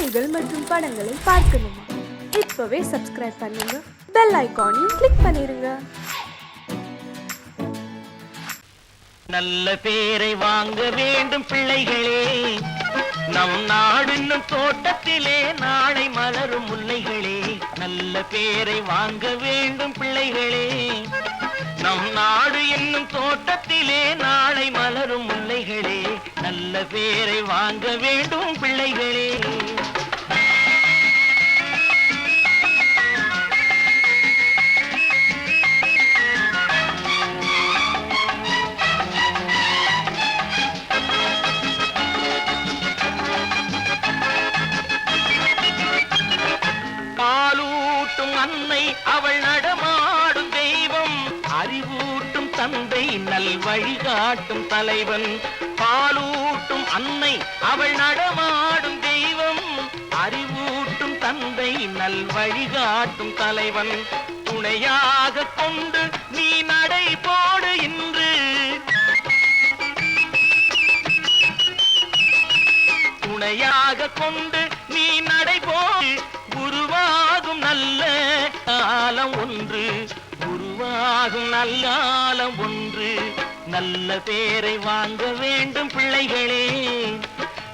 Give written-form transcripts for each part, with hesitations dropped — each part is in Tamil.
செய்திகள் மற்றும் படங்களை பார்க்கணுமா? இப்பவே சப்ஸ்கிரைப் பண்ணுங்க, பெல் ஐகானையும் கிளிக் பண்ணிருங்க. நல்ல பேரை வாங்க வேண்டும் பிள்ளைகளே, நம் நாடு என்னும் தோட்டத்திலே நாளை மலரும் முல்லைகளே. நல்ல பேரை வாங்க வேண்டும் பிள்ளைகளே, நம் நாடு என்னும் தோட்டத்திலே நாளை மலரும் முல்லைகளே. நல்ல பேரை வாங்க வேண்டும் பிள்ளைகளே. காலூட்டும் அன்னை அவள் நடமாடும் தெய்வம், அறிவூட்டும் தந்தை நல் வழிகாட்டும் தலைவன். பாலூட்டும் அன்னை அவள் நடமாடும் தெய்வம், அறிவூட்டும் தந்தை நல் வழிகாட்டும் தலைவன். துணையாக கொண்டு நீ நடை போடு இன்று, துணையாக கொண்டு நீ நடை போடு. உருவாகும் நல்ல காலம் ஒன்று, உருவாகும் நல்ல காலம் ஒன்று. நல்ல பேரை வாங்க வேண்டும் பிள்ளைகளே,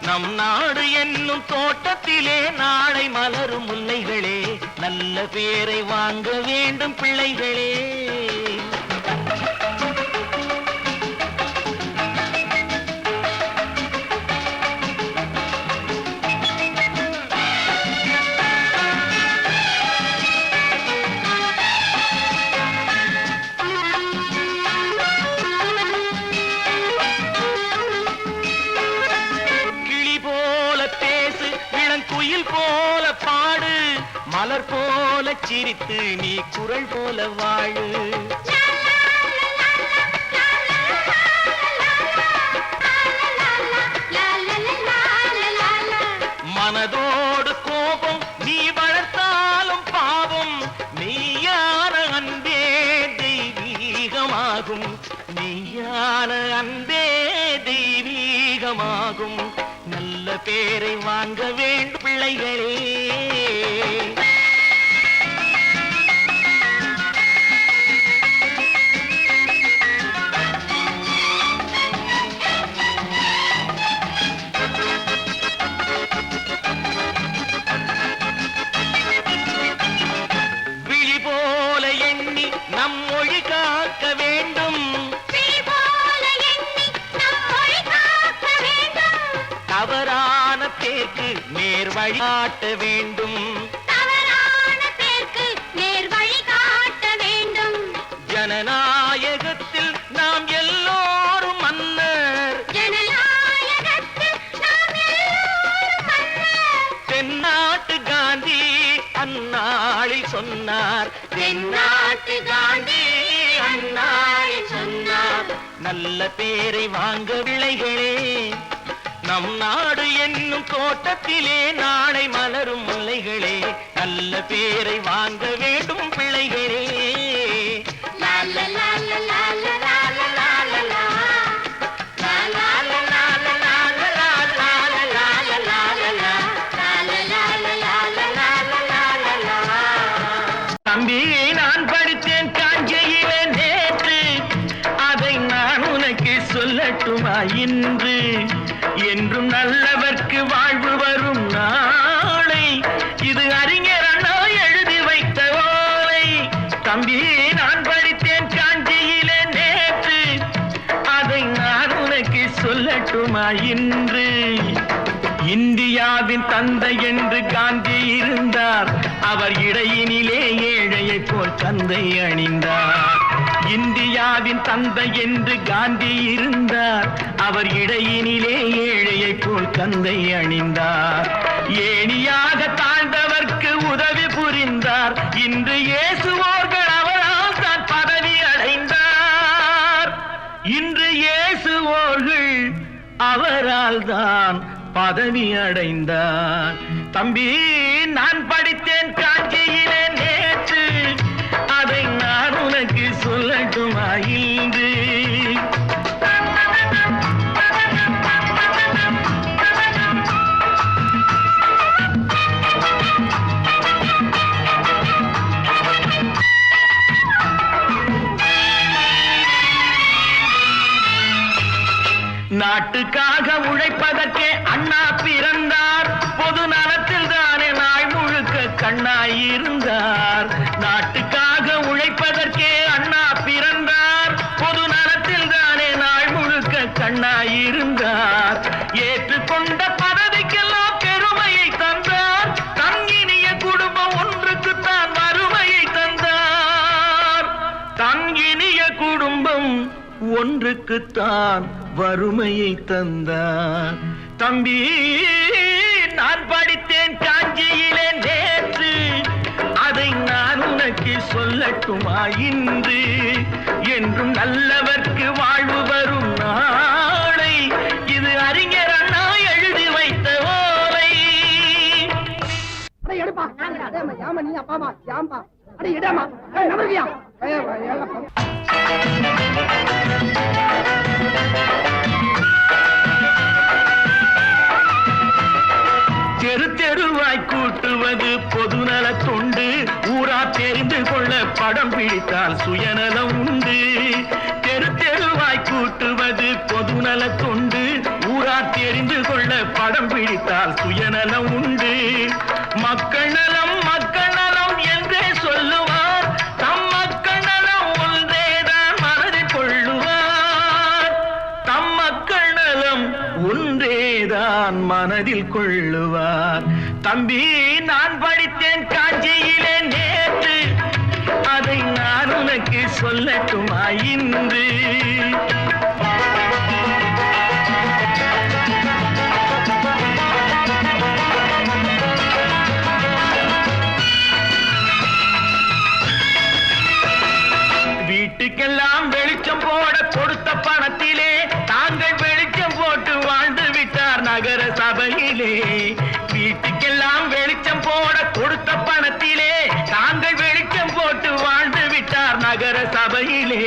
நம் நாடு என்னும் தோட்டத்திலே நாளை மலரும் முல்லைகளே. நல்ல பேரை வாங்க வேண்டும் பிள்ளைகளே. குயில் போல பாடு, மலர் போல சிரித்து நீ குரல் போல வாழு. மனதோடு கோபம் நீ வளர்த்தாலும் பாவம், மெய்யான அன்பே தெய்வீகமாகும், மெய்யான அன்பே தெய்வீகமாகும். நல்ல பேரை வாங்க வேண்டும் பிள்ளைகளே. விழி போல எண்ணி நம் மொழி காக்க வேண்டும், தவறான பேருக்கு நேர் வழி காட்ட வேண்டும், தவறான பேருக்கு நேர் வழி காட்ட வேண்டும். ஜனநாயகத்தில் நாம் எல்லோரும் மன்னர், ஜனநாயகத்தில் நாம் எல்லோரும் மன்னர். தென்னாட்டு காந்தி அந்நாளில் சொன்னார், தென்னாட்டு காந்தி அந்நாளில் சொன்னார். நல்ல பேரை வாங்க பிள்ளைகளே, நம் நாடு என்னும் தோட்டத்திலே நாளை மலரும் முல்லைகளே. நல்ல பேரை வாங்க வேண்டும் பிள்ளைகளே. தம்பி, நான் படித்தேன் காஞ்சியிலே நேற்று, அதை நான் உனக்கு சொல்லட்டுமா இன்று? என்றும் நல்லவர்க்கு வாழ்வு வரும் நாளை, இது அறிஞர் அண்ணா எழுதி வைத்த ஓலை. தம்பி, நான் படித்தேன் காஞ்சியிலே நேற்று, அதை நான் உனக்கு சொல்லட்டுமா இன்று? இந்தியாவின் தந்தை என்று காந்தி இருந்தார், அவர் இடையினிலே ஏழையை போல் தந்தை அணிந்தார். இந்தியாவின் தந்தை என்று காந்தி இருந்தார், அவர் இடையினிலே ஏழையை போல் தந்தை அணிந்தார். ஏணியாக தாழ்ந்தவர்க்கு உதவி புரிந்தார், இன்று இயேசுவோர்கள் அவரால் தான் பதவி அடைந்தார். இன்று இயேசுவோர்கள் அவரால் தான் பதவி அடைந்தார். தம்பி, நான் படித்தேன் காஞ்சியிலே நேற்று, அதை நான் உனக்கு சொல்லட்டுமா இன்று? நாட்டுக்காக உழைப்பதற்கே அண்ணா பிறந்தார். பொது நலத்தில் தானே நாள் முழுக்க கண்ணாயிருந்தார். நாட்டுக்காக உழைப்பதற்கே அண்ணா பிறந்தார். பொது நலத்தில் தானே நாள் முழுக்க கண்ணாயிருந்தார். ஏற்றுக்கொண்ட பதவிக்கெல்லாம் பெருமையை தந்தார். தங்கினிய குடும்பம் ஒன்றுக்குத்தான் வறுமையை தந்தார். தங்கினிய குடும்பம் ஒன்றுக்குத்தான் வறுமையை தந்தார். தம்பி, நான் படித்தேன் காஞ்சியிலே நேற்று, அதை நான் உனக்கு சொல்லட்டுமா இன்று? என்றும் நல்லவர்க்கு வாழ்வு வரும் நாளை, இது அறிஞர் அண்ணா எழுதி வைத்த ஓலை. தெரு தெருவாய் கூட்டுவது பொதுநல தொண்டு. ஊரா தெரிந்து கொள்ள படம் பிடித்தால் சுயநலம் உண்டு. தெரு தெருவாய் கூட்டுவது பொதுநல தொண்டு. ஊரா தெரிந்து கொள்ள படம் பிடித்தால் சுயநலம் உண்டு. மக்கள் நலம் மக்கள் நலம் என்றே சொல்லுவார். தம் மக்கள் நலம் ஒன்றேதான் மனதில் கொள்ளுவார். தம் மக்கள் நலம் ஒன்றேதான் மனதில் கொள்ளுவார். தம்பி, நான் படித்தேன் காஞ்சியிலே நேற்று, அதை நான் உனக்கு சொல்லட்டுமா இன்று? வீட்டுக்கெல்லாம் வெளிச்சம் போட கொடுத்த பணத்திலே தாங்கள் வெளிச்சம் போட்டு வாழ்ந்து விட்டார் நகர சபையிலே. வீட்டுக்கெல்லாம் வெளிச்சம் போட கொடுத்த பணத்திலே தாங்கள் வெளிச்சம் போட்டு வாழ்ந்து விட்டார் நகர சபையிலே.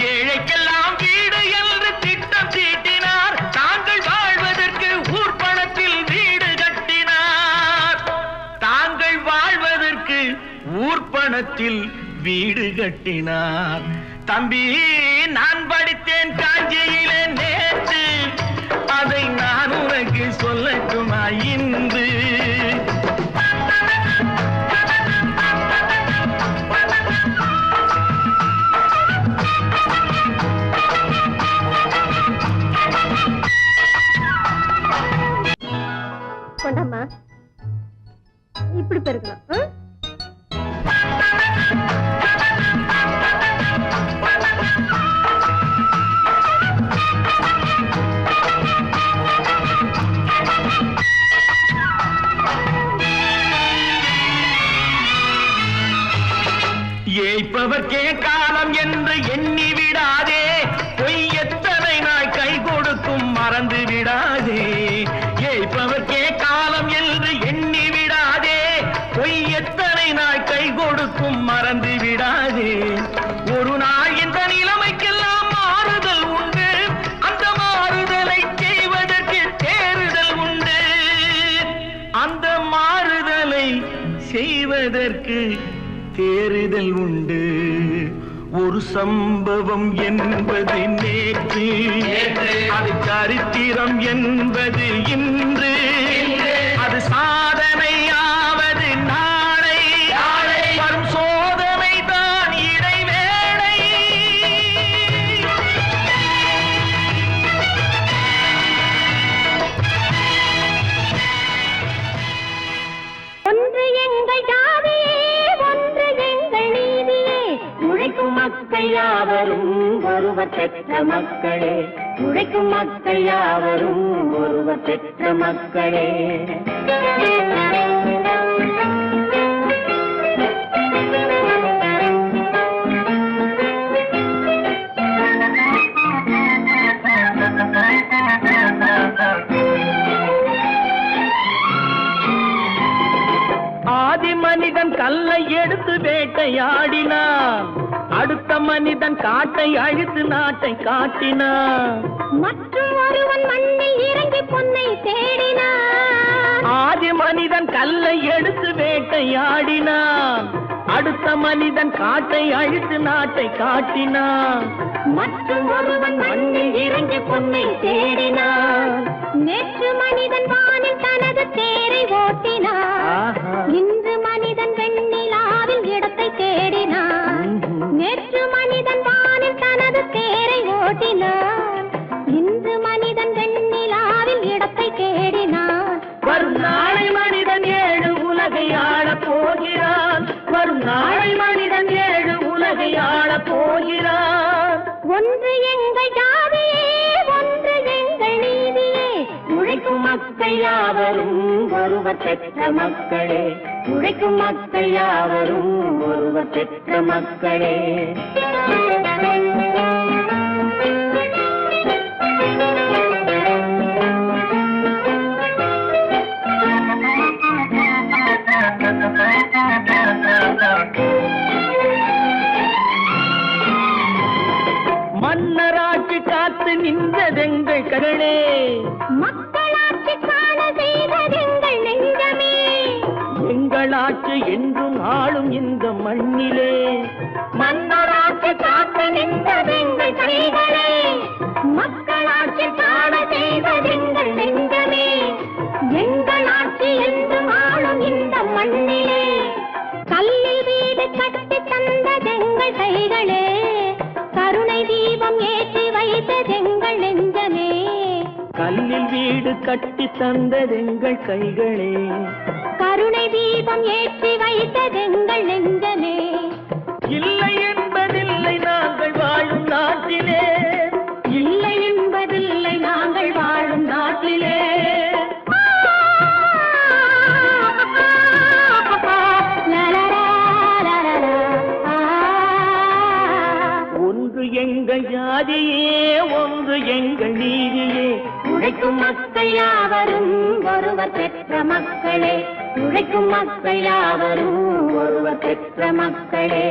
ஏழைக்கெல்லாம் வீடு என்று திட்டம் தீட்டினார். தாங்கள் வாழ்வதற்கு ஊர் பணத்தில் வீடு கட்டினார். தாங்கள் வாழ்வதற்கு ஊர் பணத்தில் வீடு கட்டினார். தம்பி, நான் படித்தேன் காஞ்சியிலே நேற்று, அதை நான் உனக்கு சொல்லட்டுமா இன்று? கொண்டம்மா, இப்படி பெருக்கலாம். ஏய்ப்பவர்க்கே காலம் என்று எண்ணி விடாதே. பொய் எத்தனை நாள் கை கொடுக்கும் மறந்து விடாதே. ஏய்ப்பவர்க்கே காலம் என்று எண்ணி விடாதே. பொய் எத்தனை நாள் கை கொடுக்கும் மறந்து விடாதே. ஒரு நாள் இந்த நிலைமைக்கெல்லாம் மாறுதல் உண்டு. அந்த மாறுதலை செய்வதற்கு தேறுதல் உண்டு. அந்த மாறுதலை செய்வதற்கு தேறுதல் உண்டு. ஒரு சம்பவம் என்பது நேற்று, அது சரித்திரம் என்பது இன்று. அது சாதனையாவது நாளை, வரும் சோதனை தான் இடைவேளை. ஒன்று எங்கள் ஜாதியே, ஒன்று எங்கள் நீதியே. உழைக்கும் மக்கள் யாவரும் ஒருவர் பெற்ற மக்களே. உழைக்கும் மக்கள் யாவரும் ஒருவர் பெற்ற மக்களே. ஆதி மனிதன் கல்லை எடுத்து வேட்டையாடினான். அடுத்த மனிதன் காட்டை அழித்து நாட்டை காட்டினான். மற்றும் ஒருவன் மண்ணில் இறங்கி பொன்னை தேடினான். ஆதி மனிதன் கல்லை எடுத்து வேட்டையாடினான். அடுத்த மனிதன் காட்டை அழித்து நாட்டை காட்டினான். மற்றும் ஒருவன் மண்ணில் இறங்கி பொன்னை தேடினான். நேற்று மனிதன் வானில் தனது தேரை ஓட்டினான். இன்று மனிதன் வெண்ணிலாவில் இடத்தை தேடினான். நேற்று மனிதன் வானில் தனது தேரை ஓட்டினான். இன்று மனிதன் வெண்ணிலாவில் இடத்தை தேடினான். வரும் நாளை மனிதன் 7 உலகை ஆளப் போகிறான். வரும் நாளை மனிதன் 7 உலகை ஆளப் போகிறான். ஒன்று எங்கள் ஜாதியே, ஒன்று எங்கள் நீதியே. உழைக்கும் மக்கள் யாவரும் ஒருவர் பெற்ற மக்களே. உழைக்கும் மக்கள் யாவரும் ஒருவர் பெற்ற மக்களே. மன்னராட்சி காத்து நின்றதெங்கள் கருணே. மக்களாட்சி காண செய்ததெங்கள் நெஞ்சமே. எங்களாட்சி என்றும் ஆளும் இந்த மண்ணிலே. மன்னராட்சி காத்து நின்றதெங்கள் கைகளே. மக்களாட்சி காண செய்ததெங்கள் நெஞ்சமே. எங்களாட்சி என்றும் ஆளும் இந்த மண்ணிலே. கல்லில் வீடு கட்டி தந்ததெங்கள் கைகளே. கருணை தீபம் ஏற்றி வைத்ததெங்கள் நெஞ்சமே. கல்லில் வீடு கட்டி தந்ததெங்கள் கைகளே. கருணை தீபம் ஏற்றி வைத்ததெங்கள் நெஞ்சமே. இல்லை என்பதில்லை நாங்கள் வாழும் நாட்டிலே. இல்லை என்பதில்லை நாங்கள் வாழும் நாட்டிலே. ஒன்று எங்கள் ஜாதியே, ஒன்று எங்கள் நீதியே. உழைக்கும் மக்கள் யாவரும் ஒருவர் பெற்ற மக்களே. உழைக்கும் மக்கள் யாவரும் ஒருவர் பெற்ற மக்களே.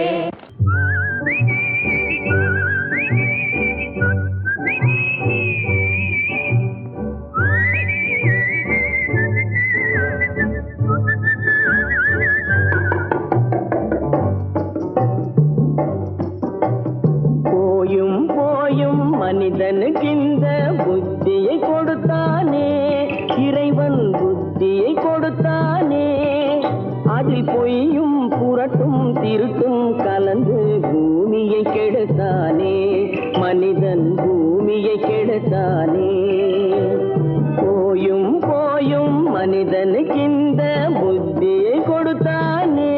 போயும் போயும் மனிதனுக்கு இந்த புத்தியை கொடுத்தானே. இறைவன் புத்தியை கொடுத்தானே. அதில் பொய்யும் புரட்டும் திருட்டும் கலந்து பூமியை கெடுத்தானே. மனிதன் பூமியை கெடுத்தானே. போயும் போயும் மனிதனுக்கு இந்த புத்தியை கொடுத்தானே.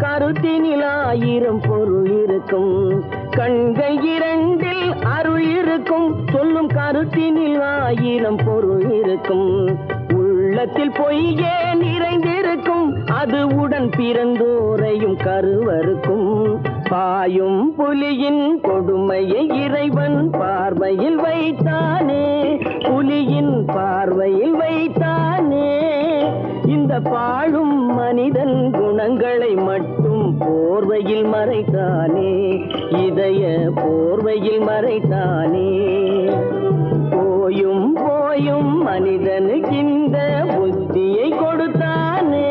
கருத்தினில் 1000 பொருள் இருக்கும். கண்கள் 2 அருள் இருக்கும். சொல்லும் கருத்தினில் 1000 பொருள் இருக்கும். உள்ளத்தில் பொய்யே நிறைந்திருக்கும். அது உடன் பிறந்தோரையும் கருவருக்கும். பாயும் புலியின் கொடுமையை இறைவன் பார்வையில் வைத்தானே. புலியின் பார்வையில் வைத்தானே. இந்த பாழும் மனிதன் குணங்களை மட்டும் போர்வையில் மறைத்தானே. இதய போர்வையில் மறைத்தானே. போயும் போயும் மனிதனுக்கு இந்த புத்தியை கொடுத்தானே.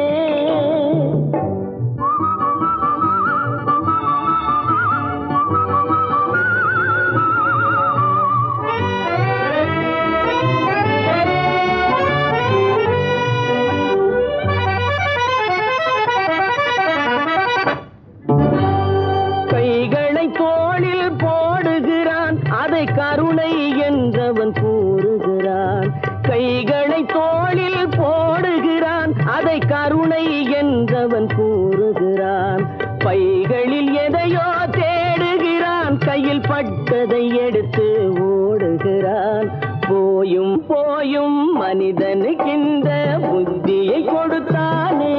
கருணை என்றவன் கூறுகிறான். கைகளை தோளில் போடுகிறான். அதை கருணை என்றவன் கூறுகிறான். பைகளில் எதையோ தேடுகிறான். கையில் பட்டதை எடுத்து ஓடுகிறான். போயும் போயும் மனிதனுக்கு இந்த புத்தியை கொடுத்தானே.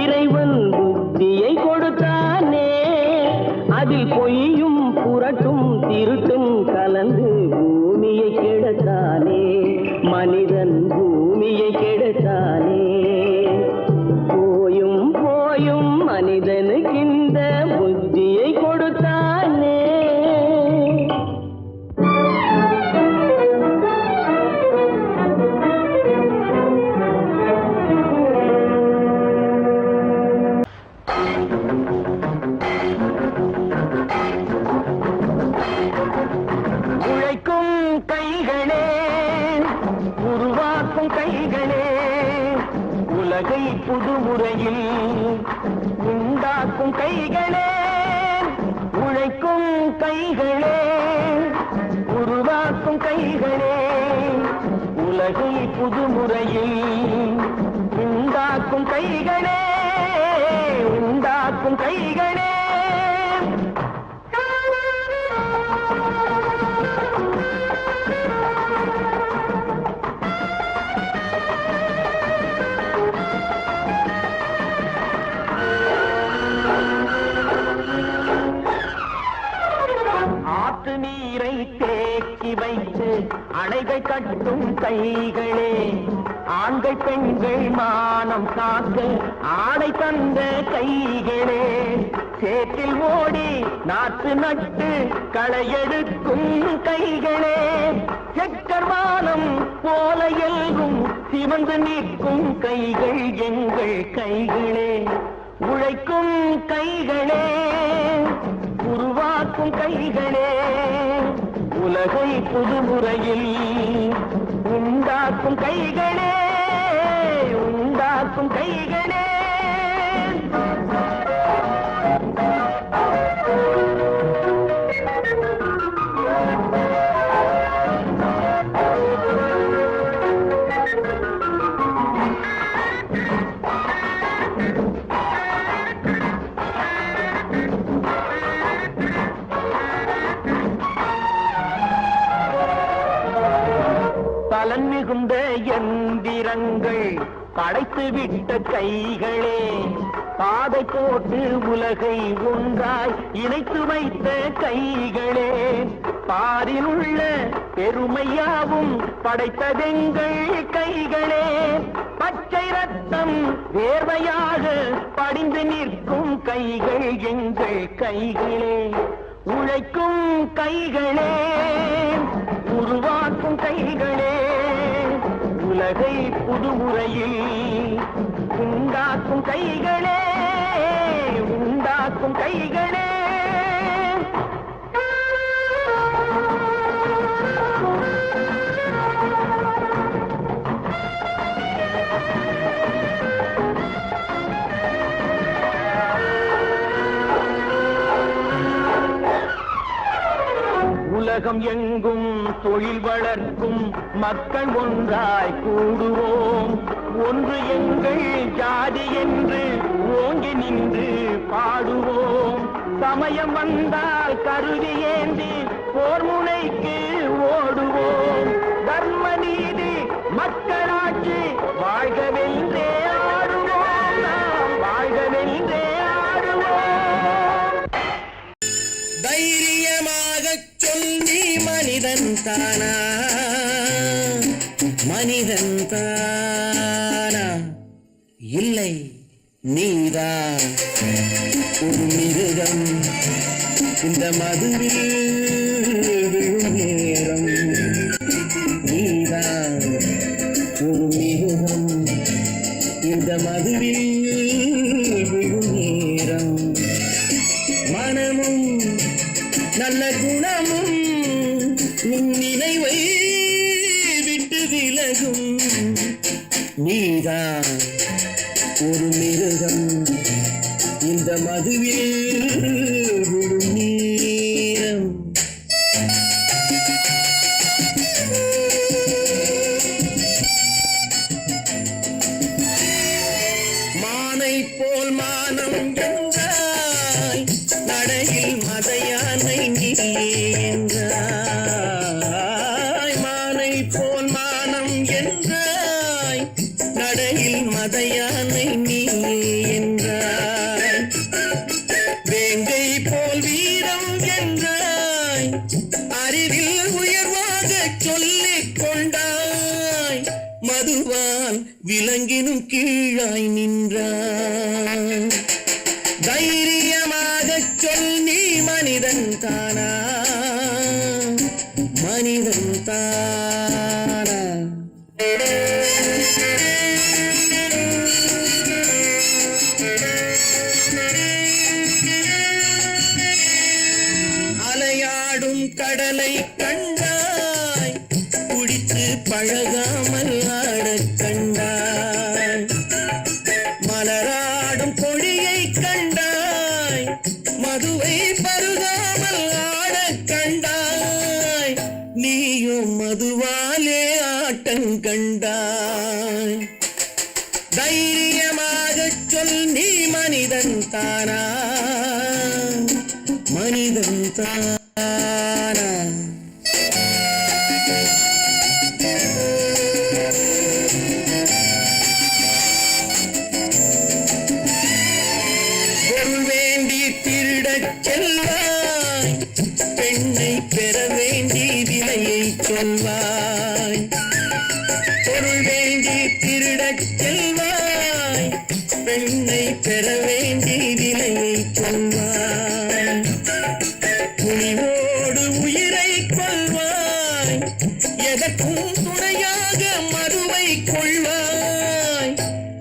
இறைவன் புத்தியை கொடுத்தானே. அதில் பொய்யும் புரட்டும் திருட்டும் கலந்து பூமியை கெடுத்தானே. மனிதன் பூமியை கெடுத்தானே. கைகளே உருவாக்கும் கைகளே உலகை புதுமுறையில் உண்டாக்கும் கைகளே உழைக்கும் கைகளே உருவாக்கும் கைகளே உலகை புதுமுறையில் உண்டாக்கும் கைகளே உண்டாக்கும் கைகளே ஆற்று நீரை தேக்கி வைத்து அணைகள் கட்டும் கைகளே ஆண்கள் பெண்கள் மானம் காக்க ஆடை தந்த கைகளே சேற்றில் ஓடி நாற்று நட்டு களையெடுக்கும் கைகளே செக்கர்வானம் போல எல்கும் சிவந்து நிற்கும் கைகள் எங்கள் கைகளே உழைக்கும் கைகளே உருவாக்கும் கைகளே உலகை புதுமுறையில் உண்டாக்கும் கைகளே உண்டாக்கும் கைகளே பலன் மிகுந்த எந்திரங்கள் படைத்து விட்ட கைகளே பாதை போட்டு உலகை ஒன்றாய் இணைத்து வைத்த கைகளே பாரில் உள்ள பெருமையாவும் படைத்ததெங்கள் கைகளே பச்சை ரத்தம் வேர்வையாக படிந்து நிற்கும் கைகள் எங்கள் கைகளே உழைக்கும் கைகளே உருவாக்கும் கைகளே உலகை புதுமுறையில் உண்டாக்கும் கைகளே உண்டாக்கும் கைகளே உலகம் எங்கும் தொழில் வளர்க்கும் மக்கள் ஒன்றாய் கூடுவோம் ஒன்று எங்கள் ஜாதி என்று ஓங்கி நின்று பாடுவோம் சமயம் வந்தால் கருவி ஏந்தி போர் முனைக்கு ஓடுவோம் தர்ம நீதி மக்களாட்சி வாழ்கவென்றே ஆடுவோம் நாம் வாழ்கவென்றே ஆடுவோம் தைரியமாகச் சொல்லி மனிதன் தானா மனிதன் தானா இல்லை நீதான் ஒரு மிருகம் இந்த மதுவில் விழும் நேரம் நீதான் ஒரு மிருகம் இந்த மதுவில் விழும் நேரம் மனமும் நல்ல குணமும் உன் நினைவை விட்டு விலகும் நீதான் ஒரு மிருகம் இந்த மதுவில் விழும் நேரம் மானை போல் மானம் என்றாய் நடையில் மதையானை நீ என்றாய் மானை போல் மானம் என்றாய் நடையில் மதையானை நீ என்றாய் வேங்கை போல் வீரம் என்றாய் அறிவில் உயர்வாக சொல்லிக் கொண்டாய் மதுவால் விலங்கினும் கீழாய் நின்றாய் தைரியமாகச் சொல் நீ மனிதன் தானா மனிதன் தானா அலையாடும் கடலை கண்டாய் பழகாமல் ஆடக் கண்டாய், மலராடும் கொடியை கண்டாய், மதுவை பருகாமல் ஆடக் கண்டாய், நீயும் மதுவாலே ஆட்டம் கண்டாய். தைரியமாகச் சொல், நீ மனிதன் தானா, மனிதன் தானா? பொருள் வேண்டி திருடச் செல்வாய், பெண்ணை பெற வேண்டி விலையை சொல்வாய். பொருள் வேண்டி திருடச் செல்வாய், பெண்ணை பெற வேண்டி விலையை சொல்வாய். துணிவோடு உயிரை கொள்வாய், எதற்கும் துணையாக மதுவை கொள்வாய்.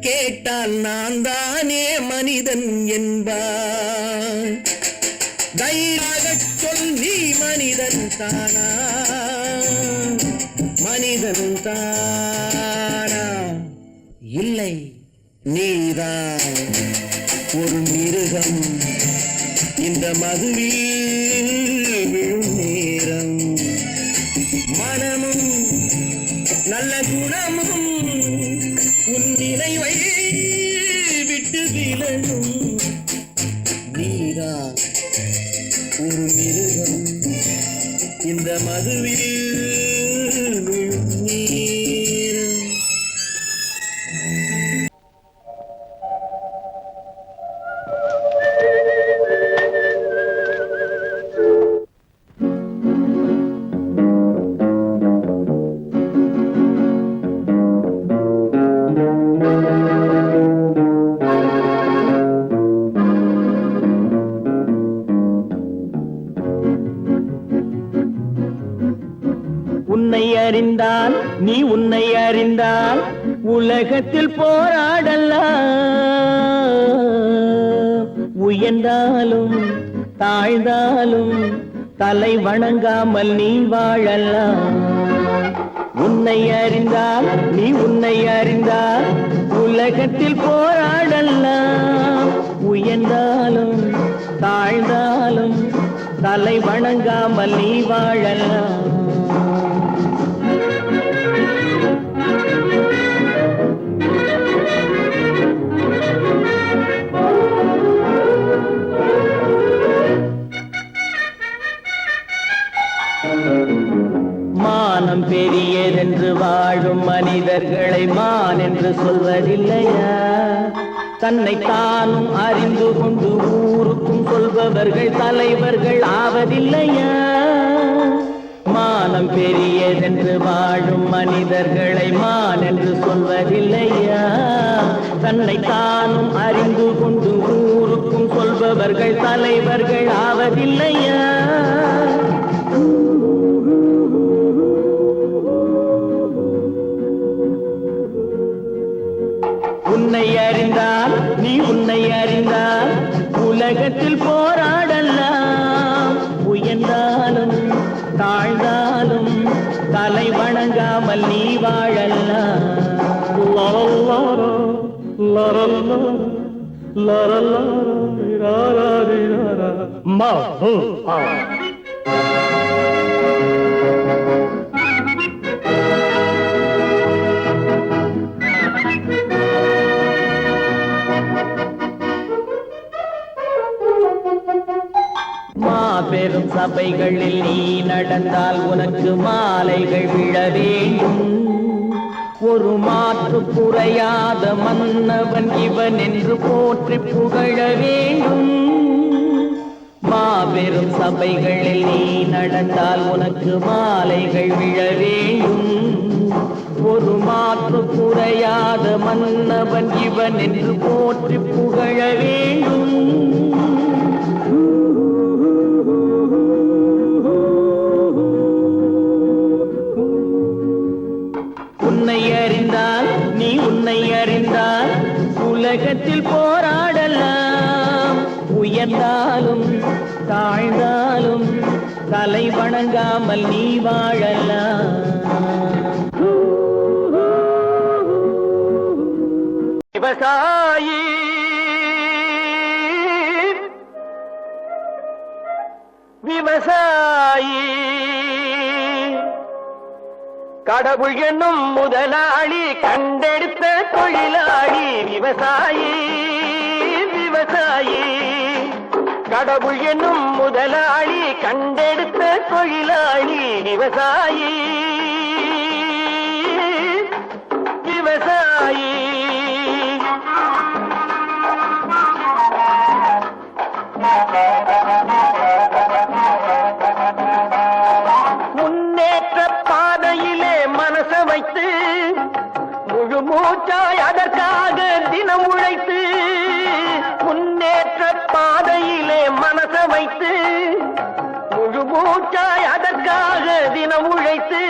கேட்டால் நான் தானே மனிதன் என்பாய். தைரியமாகச் சொல், நீ மனிதன் தானா, மனிதன் தானா? இல்லை, நீதான் ஒரு மிருகம். இந்த மதுவில் விழும் நேரம், மனமும் நல்ல குணமும் உன் நினைவை விட்டு விலகும். நீதான் ஒரு மிருகம், இந்த மதுவில் விழும் நேரம். உன்னை அறிந்தால், நீ உன்னை அறிந்தால் உலகத்தில் போராடலாம். உயர்ந்தாலும் தாழ்ந்தாலும் தலை வணங்காமல் நீ வாழலாம். உன்னை அறிந்தால், நீ உன்னை அறிந்தால் உலகத்தில் போராடலாம். உயர்ந்தாலும் தாழ்ந்தாலும் தலை வணங்காமல் நீ வாழலாம். மானம் பெரியதென்று வாழும் மனிதர்களை மான் என்று சொல்வதில்லையா? தன்னை தானும் அறிந்து கொண்டு ஊருக்கும் சொல்பவர்கள் தலைவர்கள் ஆவதில்லையா? மானம் பெரியதென்று வாழும் மனிதர்களை மான் என்று சொல்வதில்லையா? தன்னை தானும் அறிந்து கொண்டு ஊருக்கும் சொல்பவர்கள் தலைவர்கள் ஆவதில்லையா? உன்னை அறிந்தால், நீ உன்னை அறிந்தால் உலகத்தில் போராடலாம். உயர்ந்தாலும் தாழ்ந்தாலும் தலை வணங்காமல் நீ வாழலாம். மாபெரும் சபைகளில் நீ நடந்தால் உனக்கு மாலைகள் விழ வேண்டும். ஒரு மாற்று குறையாத மன்னவன் இவன் என்று போற்றி புகழ வேண்டும். மாபெரும் சபைகளில் நீ நடந்தால் உனக்கு மாலைகள் விழ வேண்டும். ஒரு மாற்று குறையாத மன்னவன் இவன் என்று போற்றி புகழ வேண்டும். உன்னை அறிந்தால், நீ உன்னை அறிந்தால் உலகத்தில் போராடலாம். உயர்ந்தாலும் தாழ்ந்தாலும் தலை வணங்காமல் நீ வாழலாம். விவசாயி விவசாயி கடவுள் என்னும் முதலாளி கண்டெடுத்த தொழிலாளி விவசாயி விவசாயி கடவுள் என்னும் முதலாளி கண்டெடுத்த தொழிலாளி விவசாயி விவசாயி முன்னேற்ற பாதையிலே மனச வைத்து முழு மூச்சாய் அதற்காக தினம் உழைத்து முன்னேற்ற பாதையிலே மனச வைத்து முழு மூச்சாய் அதற்காக தினம் உழைத்து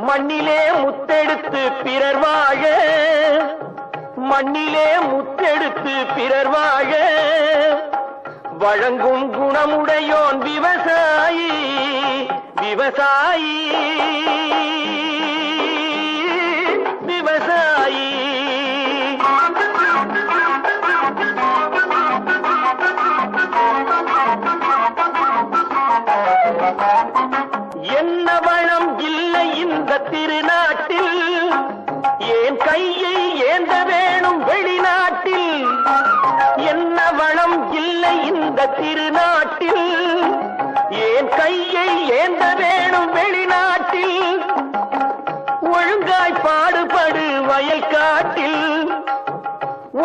மண்ணிலே முத்தெடுத்து பிறர் வாழ மண்ணிலே முத்தெடுத்து பிறர் வாழ வழங்கும் குணமுடையோன் விவசாயி விவசாயி விவசாயி என்ன வளம் இல்லை இந்த திருநாட்டில் ஏன் கையை ஏந்த வேணும் வெளிநாட்டில் என்ன வளம் இல்லை இந்த திருநாட்டில் ஏன் கையை ஏந்த வேணும் வெளிநாட்டில் ஒழுங்காய் பாடுபடு வயல் காட்டில்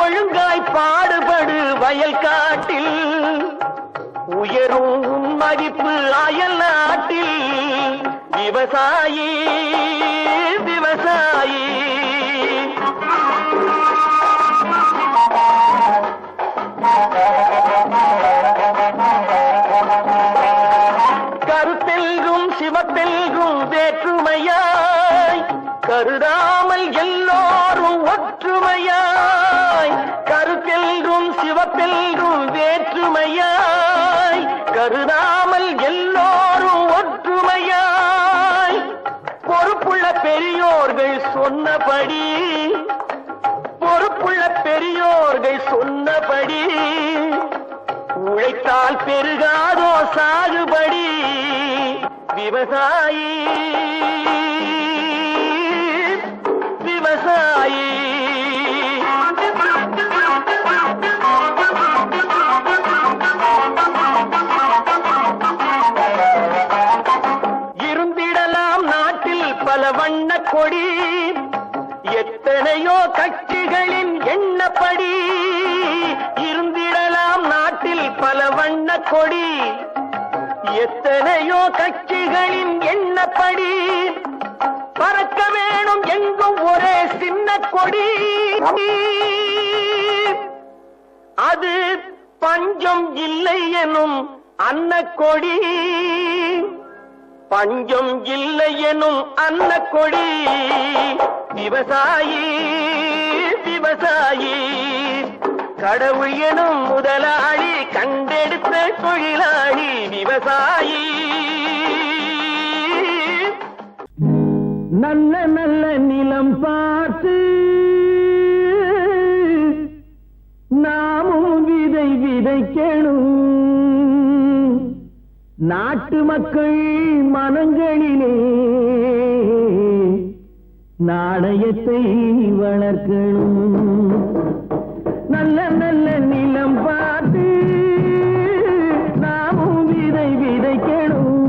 ஒழுங்காய் பாடுபடு வயல் காட்டில் உயரும் உன் மதிப்பு அயல் நாட்டில் விவசாயி விவசாயி கருத்தெல்கும் சிவத்தெல்கும் வேற்றுமையாய் கருதாமல் எல்லோரும் ஒற்றுமையாய் கருத்தெல்கும் சிவத்தெல்கும் வேற்றுமையாய் கருதாமல் எல்லோரும் ஒற்றுமையாய் பொறுப்புள்ள பெரியோர்கள் சொன்னபடி பொறுப்புள்ள பெரியோர்கள் சொன்னபடி உழைத்தால் பெருகாதோ சாகுபடி விவசாயி விவசாயி இருந்திடலாம் நாட்டில் பல வண்ண கொடி எத்தனையோ கட்சிகளின் எண்ணப்படி இருந்திடலாம் நாட்டில் பல வண்ண கொடி எத்தனையோ கட்சிகளின் எண்ணப்படி பறக்க வேணும் எங்கும் ஒரே சின்ன கொடி அது பஞ்சம் இல்லை எனும் அன்னக்கொடி பஞ்சம் இல்லை எனும் அன்னக்கொடி விவசாயி விவசாயி கடவுள் எனும் முதலாளி கண்டெடுத்த தொழிலாளி விவசாயி நல்ல நல்ல நிலம் பார்த்து நாமும் விதை விதைக்கணும் நாட்டு மக்கள் மனங்களிலே நாணயத்தை வளர்க்கணும் நல்ல நல்ல நிலம் பார்த்து நாமும் விதை விதைக்கணும்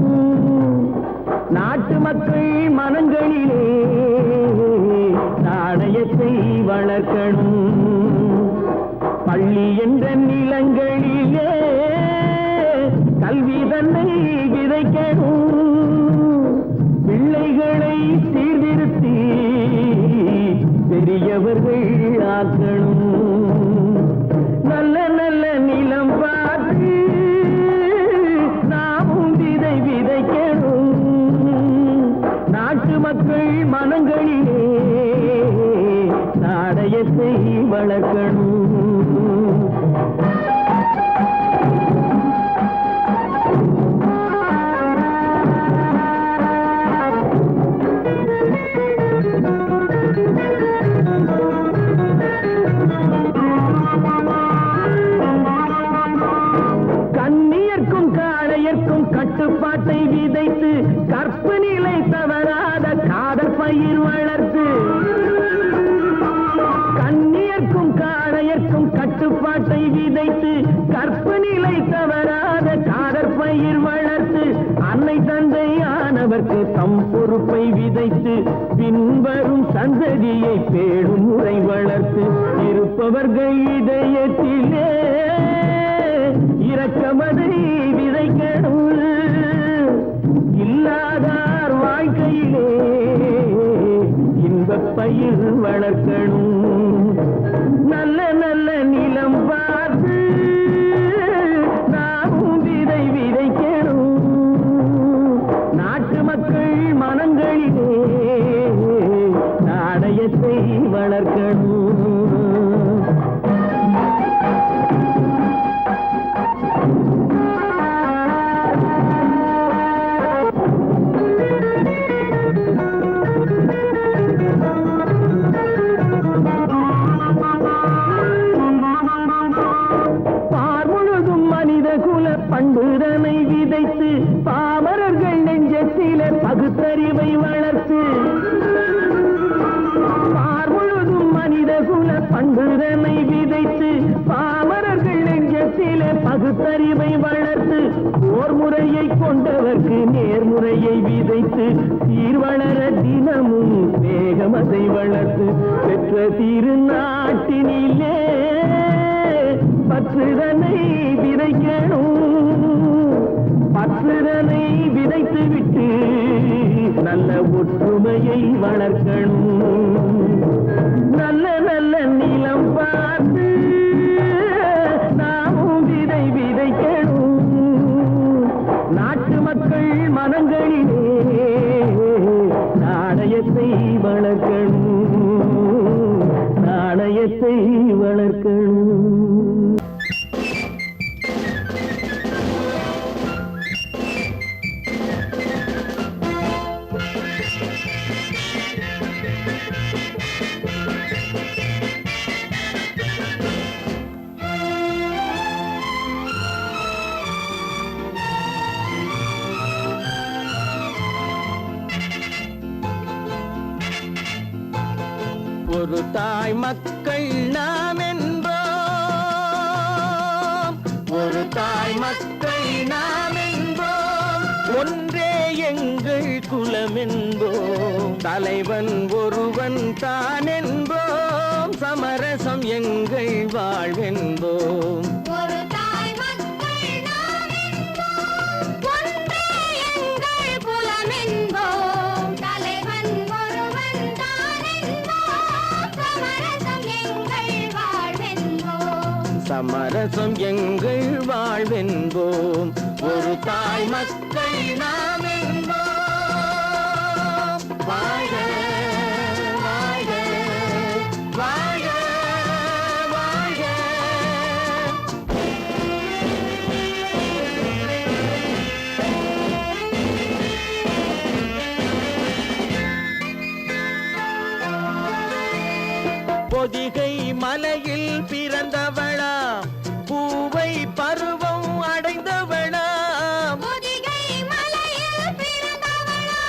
நாட்டு மக்கள் மனங்களிலே நாணயத்தை வளர்க்கணும் பள்ளி என்ற நிலங்களிலே கல்வி தன்னை விதைக்கணும் பிள்ளைகளை சீர்திருத்தி பெரியவர்கள் ஆக்கணும் நல்ல நல்ல நிலம் பார்த்து நாமும் விதை விதைக்கணும் நாட்டு மக்கள் மனங்களிலே நாணயத்தை வளர்க்கணும் கற்பு நிலை தவறாத காதல் பயிர் வளர்த்து கண்ணியர்க்கும் காளையர்க்கும் கட்டுப்பாட்டை விதைத்து கற்பு நிலை தவறாத காதல் பயிர் வளர்த்து அன்னை தந்தையானவர்க்கு தம் பொறுப்பை விதைத்து பின்வரும் சந்ததியை பேடும் முறை வளர்த்து இருப்பவர்கள் இதயத்திலே இரக்கமதை விதைக்கணும் இல்லாதார் வாழ்க்கையிலே இன்பப் பயிர் வளர்க்கணும் நல்ல நல்ல நிலம் பார்த்து நாமும் விதை விதைக்கணும் நாட்டு மக்கள் மனங்களிலே நாணயத்தை வளர்க்கணும் பண்புதனை விதைத்து பாமரர்கள் நெஞ்சத்திலே பகுத்தறிவை வளர்த்து பார்முழுதும் மனித குல பண்புதனை விதைத்து பாமரர்கள் நெஞ்சத்திலே பகுத்தறிவை வளர்த்து ஓர் முறையை கொண்டவர்க்கு நேர்முறையை விதைத்து சீர்வளர தினமும் வேகமதை வளர்த்து பெற்ற திருநாட்டினிலே பற்றுதனை விதைக்கணும் பற்றுதனை விதைத்து விட்டு நல்ல ஒற்றுமையை வளர்க்கணும் நல்ல நல்ல நிலம் பார்த்து நாமும் விதை விதைக்கணும் நாட்டு மக்கள் மனங்களிலே நாணயத்தை வளர்க்கணும் நாணயத்தை வளர்க்கணும் ஒரு தாய் மக்கள் நாம் என்போம் ஒரு தாய் மக்கள் நாம் என்போம் ஒன்றே எங்கள் குலம் என்போம் தலைவன் ஒருவன் தான் என்போம் சமரசம் எங்கள் வாழ்வென்போம் சமரசம் எங்கள் வாழ்வென்போம் ஒரு தாய் மக்கள் நாம் என்போம் வாழ்க வாழ்க வாழ்க வாழ்க பொதிகை மலையில் பிறந்தவளா பூவை பருவம் அடைந்தவளா பொதிகை மலையில் பிறந்தவளா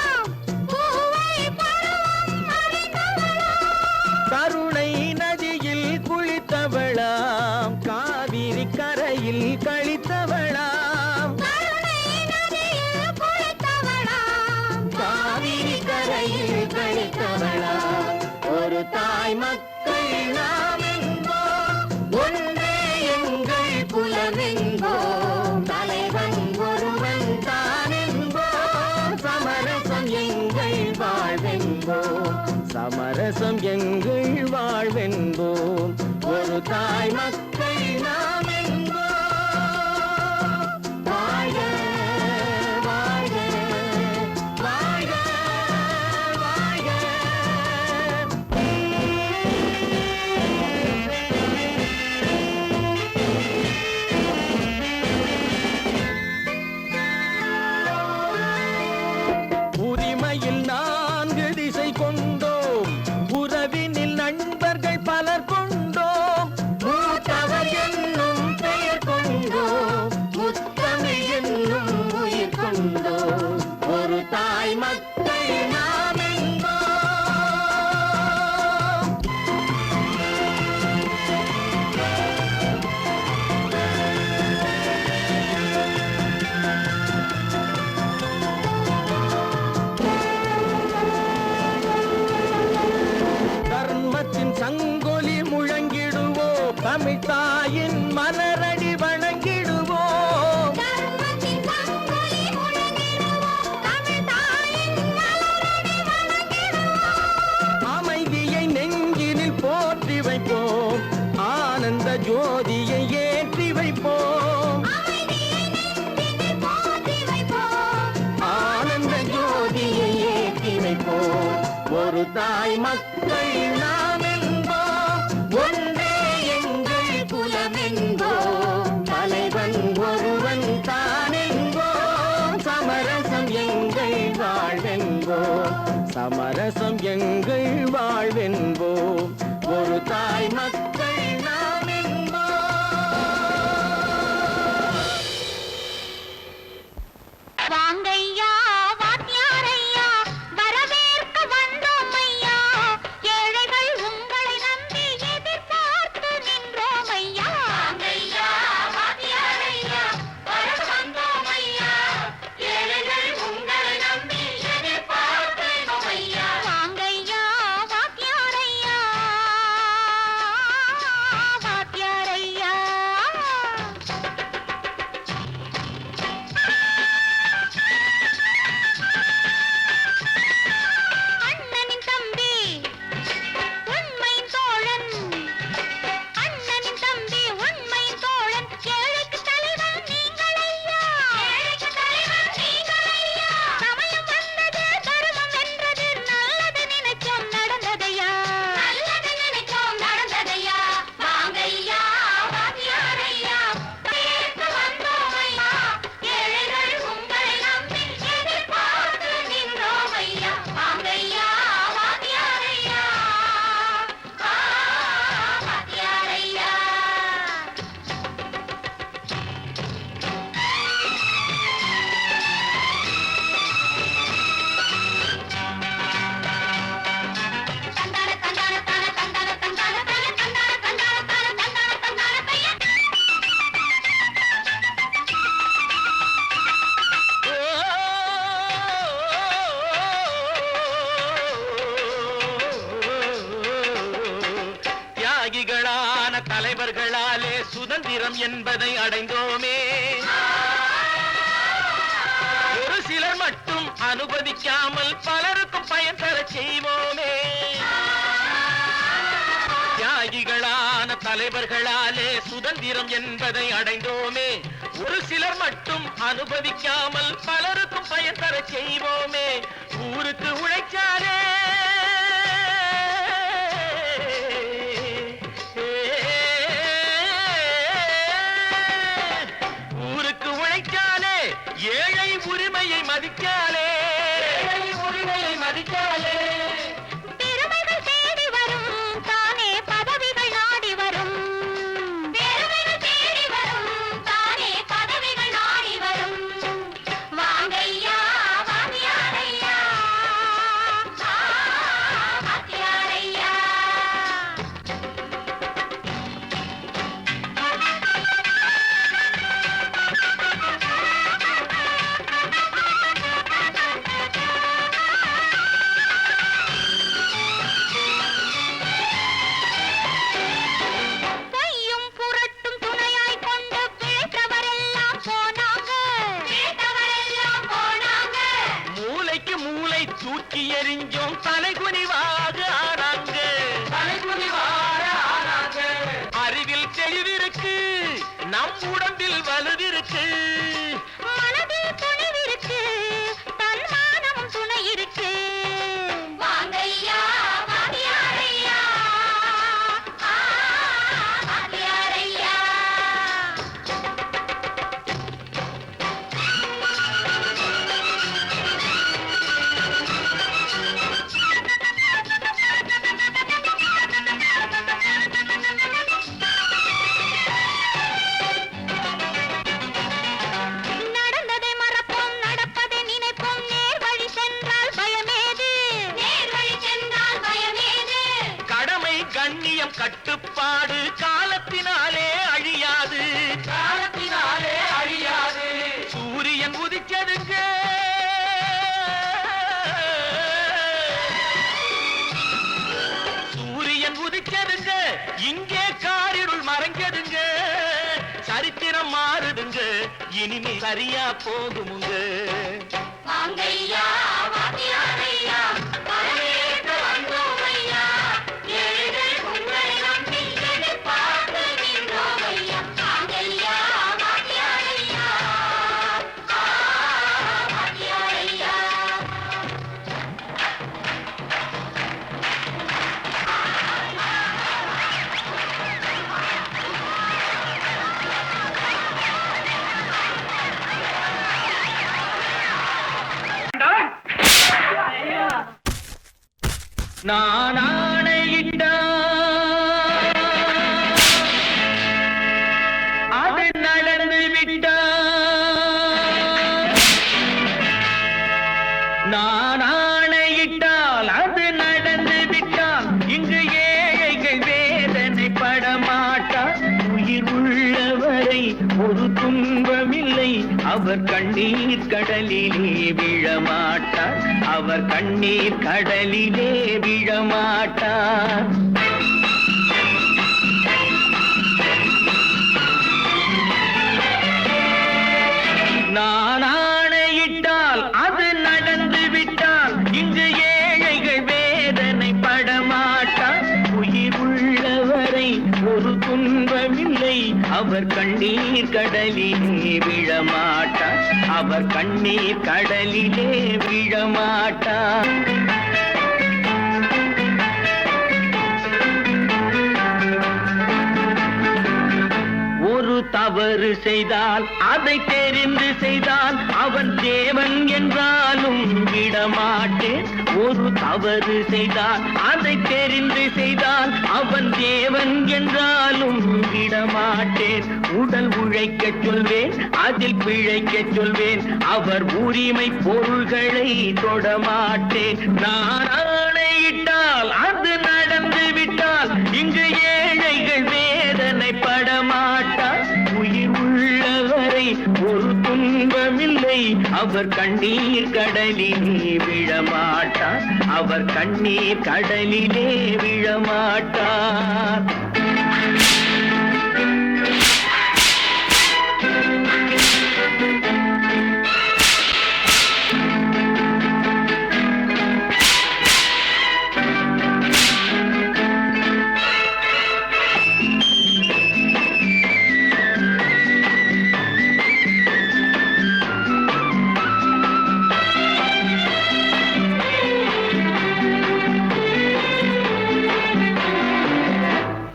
பூவை பருவம் அடைந்தவளா கருணை நதியில் குளித்தவளா காவிரி கரையில் கழித்தவளா கருணை நதியில் குளித்தவளா காவிரி கரையில் கழித்தவளா ஒரு தாய் மக்கள் நாம் என்போம் ஒன்றே எங்கள் குலம் என்போம் தலைவன் ஒருவன் தான் என்போம் சமரசம் எங்கள் வாழ்வென்போம் சமரசம் எங்கள் வாழ்வென்போம் ஒரு தாய் மக்கள் நாம் என்போம் வாழ்க வாழ்க வாழ்க வாழ்க உரிமையில் 4 திசை கொண்டோம் உறவினில் நண்பர்கள் பலர் கொண்டோம் மூத்தவர் என்னும் ஒரு தாய் மக்கள் நாம் என்போம், ஒன்றே எங்கள் குலம் என்போம், தலைவன் ஒருவன் தான் என்போம், சமரசம் எங்கள் வாழ்வென்போம், சமரசம் எங்கள் வாழ்வென்போம், ஒரு தாய் மக்கள் நாம் என்போம். வாங்கையா வாத்தியாரையா வரவேற்க வந்தோம் ஐயா ஏழைகள் உங்களை நம்பி எதிர்பார்த்து நின்றோம் ஐயா வாங்கையா வாத்தியாரையா வரவேற்க வந்தோம் ஐயா ஏழைகள் உங்களை நம்பி எதிர்பார்த்து நின்றோம் ஐயா வாங்கையா வாத்தியாரையா வாத்தியாரையா அண்ணனின் தம்பி உண்மையின் தோழன் அண்ணனின் தம்பி உண்மையின் தோழன் ஏழைக்கு தலைவன் நீங்கள் ஐயா ஏழைக்கு தலைவன் நீங்கள் ஐயா சமயம் வந்தது தர்மம் வென்றது நல்லது நினைச்சோம் நடந்ததையா நல்லது நினைச்சோம் நடந்ததையா வாங்கையா வாத்தியாரையா கேட்டு வந்தோம் ஐயா ஏழைகள் உங்களை நம்பி எதிர்பார்த்து நின்றோம் ஐயா வாங்கையா வாத்தியாரையா வாத்தியாரையா தந்தான தந்தான தான தந்தான தந்தான தான தந்தான தந்தான தான தந்தான தந்தான பையன் தியாகிகளான தலைவர்களாலே சுதந்திரம் என்பதை அடைந்தோமே, ஒரு சிலர் மட்டும் அனுமதிக்காமல் பலருக்கும் பயன் தரச் செய்வோமே. தியாகிகளான தலைவர்களாலே சுதந்திரம் என்பதை அடைந்தோமே, ஒரு சிலர் மட்டும் அனுமதிக்காமல் பலருக்கும் பயன் தரச் செய்வோமே. ஊருக்கு உழைச்சாரே ஊருக்கு உழைச்சாலே ஏழை உரிமையை மதிக்காலே, ஏழை உரிமையை மதிக்காலே. பெருமைகள் தேடி வரும் தானே பதவிகள் நாடி வரும் பெருமைகள் தேடி வரும் தானே பதவிகள் நாடி வரும் வாங்கையா வாத்தியாரையா வாத்தியாரையா பொய்யும் புரட்டும் துணையாய் கொண்டு பிழைத்தவரெல்லாம் போனாங்க பிழைத்தவரெல்லாம் போனாங்க மூளைக்கு மூளை தூக்கி எறிஞ்சோம், தலைகுனிவாக ஆனாங்க, தலைகுனிவாக ஆனாங்க. அறிவில் தெளிவிருக்கு, நம் உடம்பில் வலுவிருக்கு, மனதில் துணிவிருக்கு தன்மானமும் துணை இருக்கு வாங்கையா வாத்தியாரையா வாத்தியாரையா நடந்ததை மறப்போம் நடப்பதை நினைப்போம் நேர் வழி சென்றால் பயமேது நேர் வழி சென்றால் பயமேது கடமை கண்ணியம் கட்டுப்பாடு காலத்தினாலே அழியாது, காலத்தினாலே அழியாது. சூரியன் உதிச்சதுங்க சூரியன் உதிச்சதுங்க, இங்கே காரிருள் மறைஞ்சதுங்க, சரித்திரம் மாறுதுங்க, இனிமே சரியா போகுமுங்க. வாங்கையா வாத்தியாரையா வரவேற்க வந்தோம் ஐயா ஏழைகள் உங்களை நம்பி எதிர்பார்த்து நின்றோம் ஐயா வாங்கையா வாத்தியாரையா வாத்தியாரையா நான் ஆணையிட்டால் அது நடந்து விட்டால், நான் ஆணையிட்டால் அது நடந்து விட்டால், இங்கு ஏழைகள் வேதனை படமாட்டார். உயிர் உள்ளவரை ஒரு துன்பமில்லை, அவர் கண்ணீர் கடலிலே விழமாட்டார், அவர் கண்ணீர் கடலிலே விழமாட்டார். நான் ஆணையிட்டால் அது நடந்து விட்டால், இங்கு ஏழைகள் வேதனை படமாட்டார். உயிர் உள்ளவரை ஒரு துன்பமில்லை, அவர் கண்ணீர் கடலிலே விழமாட்டார், அவர் கண்ணீர் கடலிலே விழமாட்டார். ஒரு தவறு செய்தால் அதை தெரிந்து செய்தால் அவன் தேவன் என்றாலும் விடமாட்டேன். ஒரு தவறு செய்தால் அதை தெரிந்து செய்தால் அவன் தேவன் என்றாலும் விடமாட்டேன். உடல் உழைக்கச் சொல்வேன், அதில் பிழைக்கச் சொல்வேன், அவர் உரிமை பொருள்களை தொடமாட்டேன். நான் ஆணையிட்டால் அது நடந்து விட்டால், இங்கு ஏழைகள் வேதனை படமாட்டார். உயிர் உள்ளவரை ஒரு துன்பமில்லை, அவர் கண்ணீர் கடலிலே விழமாட்டார், அவர் கண்ணீர் கடலிலே விழமாட்டார்.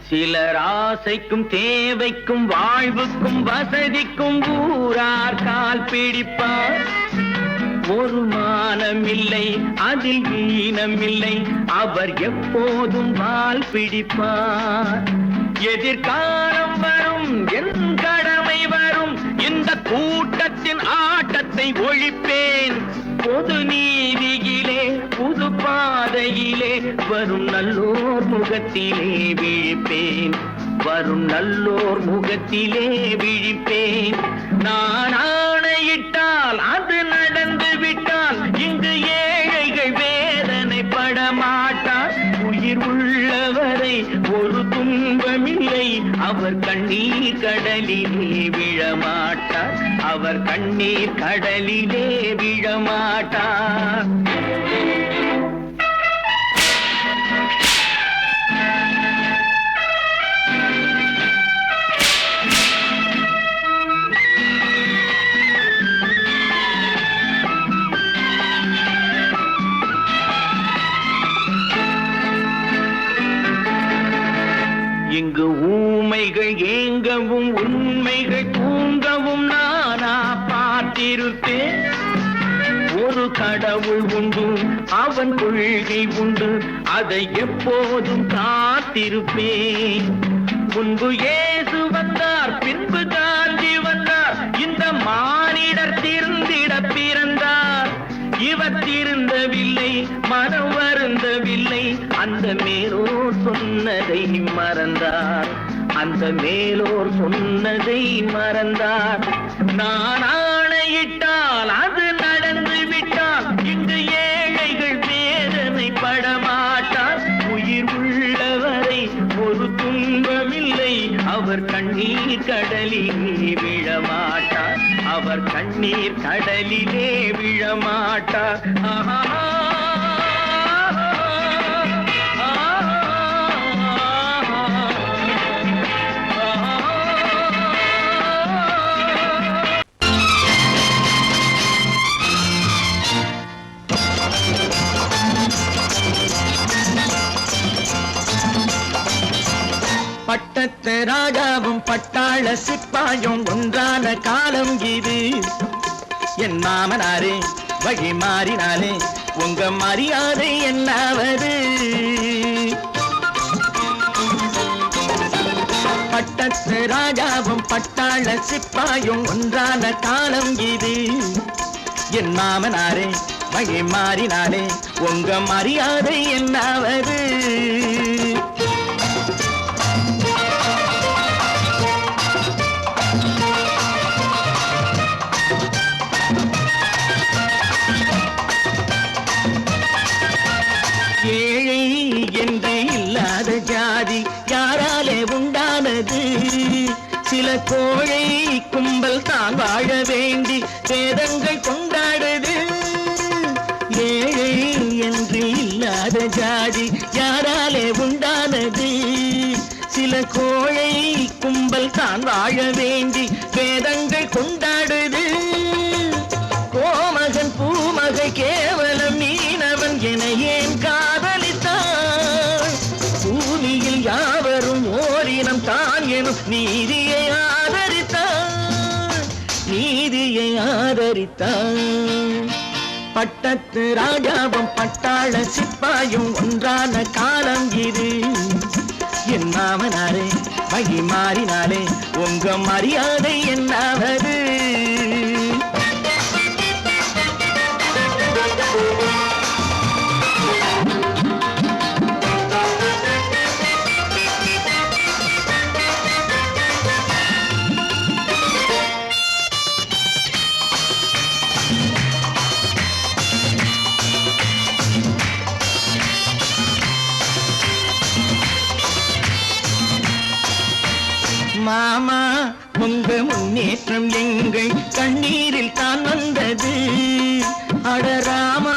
சிலர் ஆசைக்கும் தேவைக்கும் வாழ்வுக்கும் வசதிக்கும் ஊரார் கால் பிடிப்பார். ஒரு மானமில்லை, அதில் ஈனமில்லை, அவர் எப்போதும் வால் பிடிப்பார். எதிர்காலம் வரும், என் கடமை வரும், இந்த கூட்டத்தின் ஆட்டத்தை ஒழிப்பேன். பொது நீதியிலே புது பாதையிலே வரும் நல்லோர் முகத்திலே விழிப்பேன், வரும் நல்லோர் முகத்திலே விழிப்பேன். நான் ஆணையிட்டால் அது நடந்து விட்டால், இங்கு ஏழைகள் வேதனை படமாட்டார். உயிர் உள்ளவரை ஒரு துன்பமில்லை, அவர் கண்ணீர் கடலிலே விழமாட்டார், அவர் கண்ணீர் கடலிலே விழமாட்டார். இங்கு ஊமைகள் ஏங்கவும் உண்மைகள் தூங்கவும் நானா பார்த்திருப்பேன். ஒரு கடவுள் உண்டு, அவன் கொள்கை உண்டு, அதை எப்போதும் காத்திருப்பேன். முன்பு இயேசு வந்தார், பின்பு காந்தி வந்தார், இந்த மானிடர் திருந்திட பிறந்தார். இவர் திருந்தவில்லை, மனம் வருந்தவில்லை, அந்த மேலோர் சொன்னதை மறந்தார், அந்த மேலோர் சொன்னதை மறந்தார். நான் ஆணையிட்டால் அது நடந்து விட்டால், இங்கு ஏழைகள் வேதனை படமாட்டார். உயிர் உள்ளவரை ஒரு துன்பமில்லை, அவர் கண்ணீர் கடலிலே விழமாட்டார், அவர் கண்ணீர் கடலிலே விழமாட்டார். ஆஹா. பட்டத்து ராஜாவும் பட்டாள சிப்பாயும் ஒன்றான காலம் இது. என் மாமனாரே வழி மாறினாலே உங்க மரியாதை என்னாவது? பட்டத்து ராஜாவும் பட்டாள சிப்பாயும் ஒன்றான காலம் இது. என் மாமனாரே வகை மாறினாலே உங்க மரியாதை என்னாவது? ஏழை என்று இல்லாத ஜாதி யாராலே உண்டானது? சில கோழை கும்பல் தான் வாழ வேண்டி வேதங்கள் கொண்டாடுது. ஏழை என்று இல்லாத ஜாதி யாராலே உண்டானது? சில கோழை கும்பல் தான் வாழ வேண்டி வேதங்கள் கொண்டாடுது. கோமகன் பூமகை கேவலம் மீனவன் என ஏன் காதலித்தான்? பூமியில் யாவரும் ஓரினம் தான் எனும் நீதியை ஆதரித்தான், நீதியை ஆதரித்தான். பட்டத்து ராஜாவும் பட்டாள சிப்பாயும் ஒன்றான காலம் இது. என் மாமனாரே வகை மாறினாலே உங்க மரியாதை என்னாவது? மாமா உங்க முன்னேற்றம் எங்கள் கண்ணீரில் தான் வந்தது. அடராமா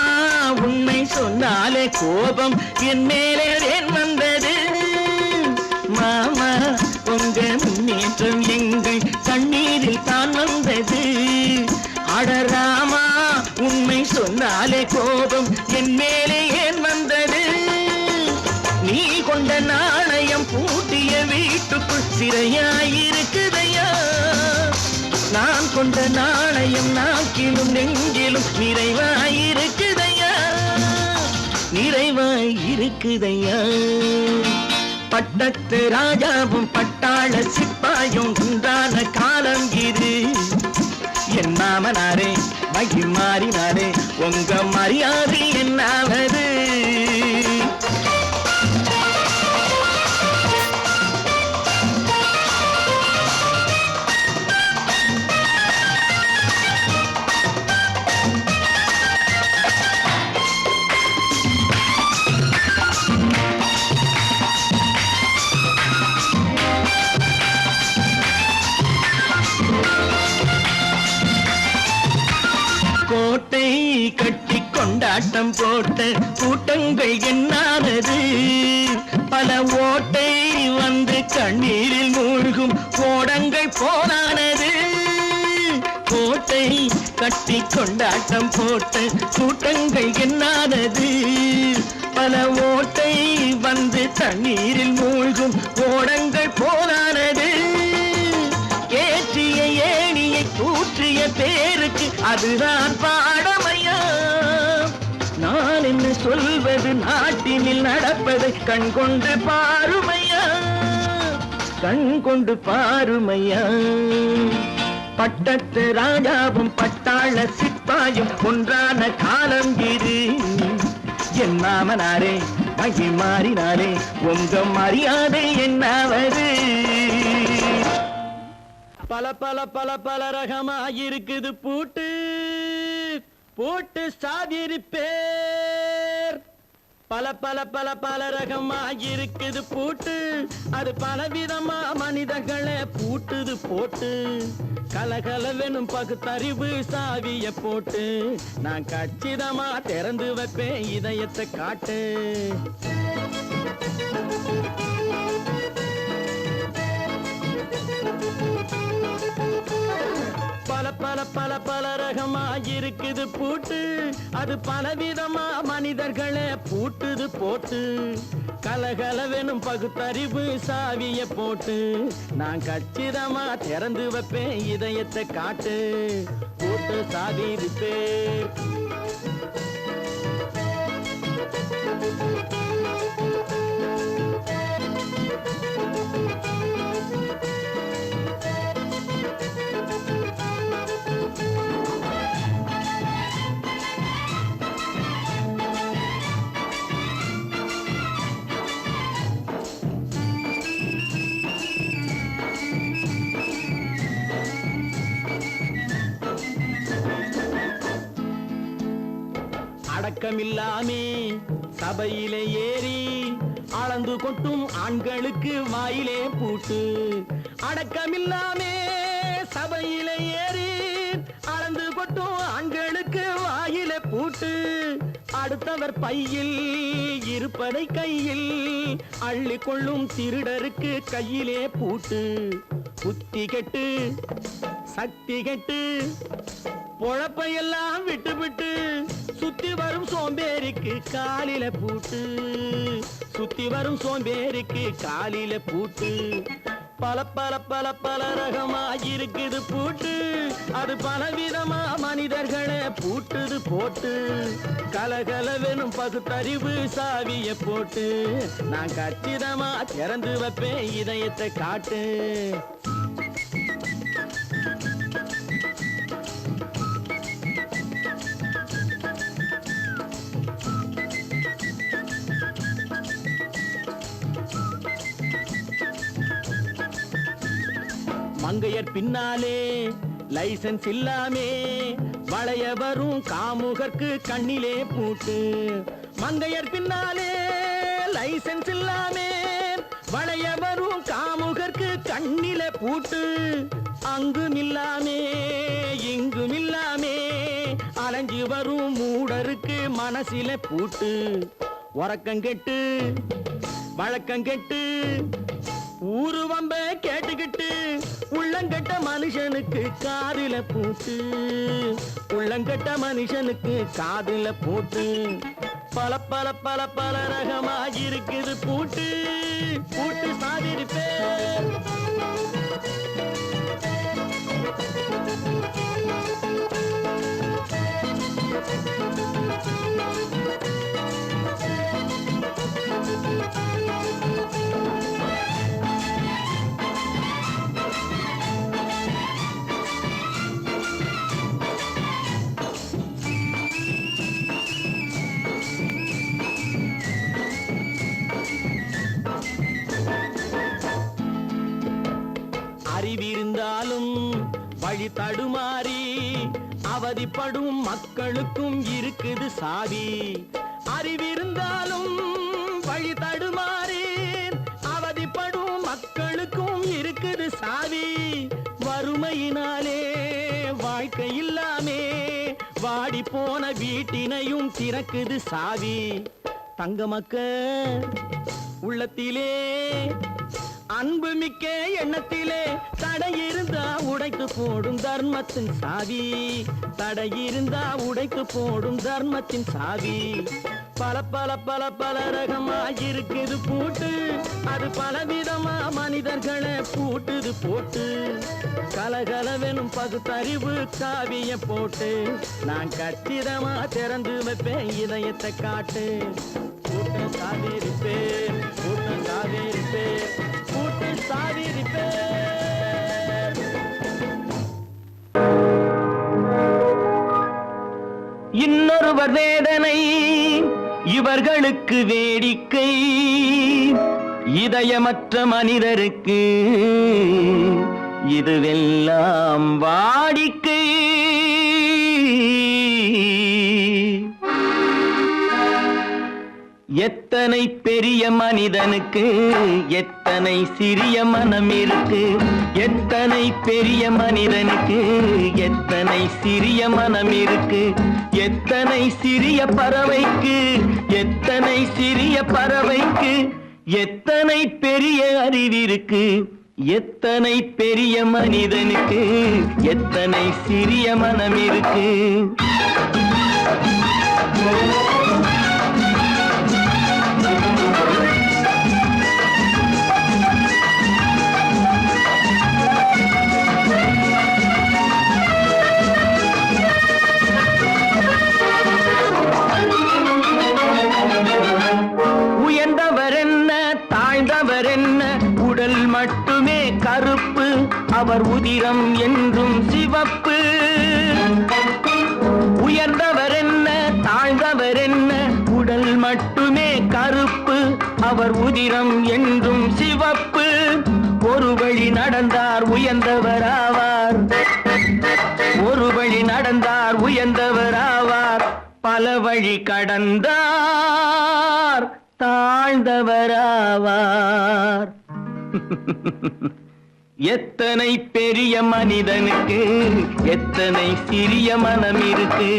உண்மை சொன்னாலே கோபம் என் மேலே ஏன் வந்தது? மாமா உங்க முன்னேற்றம் எங்கள் கண்ணீரில் தான் வந்தது. அடராமா உண்மை சொன்னாலே கோபம் என் மேலே ஏன் வந்தது? நீ கொண்ட நாணயம் பூட்டிய வீட்டுக்குள் சிறையாயிருக்குதையா? நான் கொண்ட நாணயம் நாக்கிலும் நெஞ்சிலும் நிறைவாயிருக்குதையா, நிறைவாயிருக்குதையா. பட்டத்து ராஜாவும் பட்டாள சிப்பாயும் உண்டான காலம் இது. என் மாமனாரே வகை மாறினாரே உங்க மரியாதை என்னாவது? கோட்டை கட்டி கொண்டாட்டம் போட்ட கூட்டங்கள் என்னானது? பல ஓட்டை வந்து கண்ணீரில் மூழ்கும் கோடங்கள் போனானது. கோட்டை கட்டி கொண்டாட்டம் போட்ட கூட்டங்கள் என்னானது? பல ஓட்டை வந்து தண்ணீரில் மூழ்கும் கோடங்கள் போனானது. ஏற்றிய ஏணியை தூற்றிய பேருக்கு அதுதான் பாடமையா? நான் என்ன சொல்வது? நாட்டினில் நடப்பதை கண் கொண்டு பாருமையா, கண் கொண்டு பாருமையா. பட்டத்து ராஜாவும் பட்டாள சிப்பாயும் ஒன்றான காலம் இது. என் மாமனாரே வகை மாறினாரே உங்க மரியாதை என்னாவது? பல பல பல பல ரகமாயிருக்குது பூட்டு போட்டு சாதிருப்பேர். பல பல பல பல ரகமாயிருக்குது பூட்டு, அது பலவிதமா மனிதர்களை பூட்டுது போட்டு. கலகலவெனும் பகுத்தறிவு சாவிய போட்டு நான் கச்சிதமா திறந்து வைப்பேன் இதயத்தை காட்டு. பல பல பல பல ரகமாயிருக்குது பூட்டு, அது பலவிதமா மனிதர்களை பூட்டுது போட்டு. கலகலவெனும் பகுத்தறிவு சாவிய போட்டு நான் கச்சிதமா திறந்து வைப்பேன் இதயத்தை காட்டு. போட்டு சாதிருப்பேர். அடக்கமில்லாமே சபையிலே ஏறி அளந்து கொட்டும் ஆண்களுக்கு வாயிலே பூட்டு. அடக்கமில்லாமே சபையிலே ஏறி அளந்து கொட்டும் ஆண்களுக்கு வாயிலே பூட்டு. அடுத்தவர் பையில் இருப்பதை கையில் அள்ளி கொள்ளும் திருடருக்கு கையிலே பூட்டு. புத்தி கெட்டு சக்தி கெட்டு பொழப்பையெல்லாம் விட்டு விட்டு சுத்தி வரும் சோம்பேறிக்கு காலில பூட்டு. சுத்தி வரும் சோம்பேறிக்கு காலில பூட்டு. பல பல பல பல ரகமா இருக்குது பூட்டு. அது பலவிதமா மனிதர்களை பூட்டுது போட்டு. கலகலவெனும் பகுத்தறிவு சாவிய போட்டு. நான் கச்சிதமா திறந்து வைப்பேன் இதயத்தை காட்டு. மங்கையர் பின்னாலே லைசன்ஸ் இல்லாமே வளைய வரும் காமுகர்க்கு கண்ணிலே பூட்டு. மங்கையர் பின்னாலே லைசன்ஸ் இல்லாமே வளைய வரும் காமுகர்க்கு கண்ணிலே பூட்டு. அங்கும் இல்லாமே இங்கும் இல்லாமே அலைஞ்சு வரும் மூடருக்கு மனசில பூட்டு. உறக்கங்கெட்டு வழக்கங்கெட்டு ஊரு வம்ப கேட்டுக்கிட்டு உள்ளங்கட்ட மனுஷனுக்கு காதில பூட்டு. உள்ளங்கட்ட மனுஷனுக்கு காதில பூட்டு. பல பல பல பல ரகமா இருக்குது பூட்டு. பூட்டு சாதிருப்பேன். அறிவிருந்தாலும் வழி தடுமாறி அவதிப்படும் மக்களுக்கும் இருக்குது சாவி. அறிவிருந்தாலும் வழி தடுமாறி அவதிப்படும் மக்களுக்கும் இருக்குது சாவி. வறுமையினாலே வாழ்க்கை இல்லாமே வாடி போன வீட்டினையும் திறக்குது சாவி. தங்க மக்க உள்ளத்திலே அன்பு மிக்க எண்ணத்திலே தடை இருந்தா உடைத்து போடும் தர்மத்தின் சாவி. தடை இருந்தா உடைத்து போடும் தர்மத்தின் சாவி. பல பல பல பல ரகமா இருக்குது பூட்டு. அது பலவிதமா மனிதர்களை பூட்டுது போட்டு. கலகலவெனும் பகுத்தறிவு சாவிய போட்டு. நான் கச்சிதமா திறந்து வைப்பேன் இதயத்தை காட்டு. பூட்டு சாவிருப்பேன் பூட்டு சாவிருப்பேன் பூட்டு சாவிருப்பேன். இன்னொருவர் வேதனை இவர்களுக்கு வேடிக்கை. இதயமற்ற மனிதருக்கு இதுவெல்லாம் வாடிக்கை. எத்தனை பெரிய மனிதனுக்கு எத்தனை சிறிய மனம் இருக்கு. எத்தனை பெரிய மனிதனுக்கு எத்தனை சிறிய மனம் இருக்கு. எத்தனை சிறிய பறவைக்கு எத்தனை சிறிய பறவைக்கு எத்தனை பெரிய அறிவிருக்கு. எத்தனை பெரிய மனிதனுக்கு எத்தனை சிறிய மனம் இருக்கு. உடல் மட்டுமே கருப்பு அவர் உதிரம் என்றும் சிவப்பு. உயர்ந்தவர் என்ன தாழ்ந்தவர் என்ன உடல் மட்டுமே கருப்பு அவர் உதிரம் என்றும் சிவப்பு. ஒரு வழி நடந்தார் உயர்ந்தவராவார். ஒரு வழி நடந்தார் உயர்ந்தவராவார். பல வழி கடந்தார் தாழ்ந்தவராவார். எத்தனை பெரிய மனிதனுக்கு எத்தனை சிறிய மனம் இருக்கு.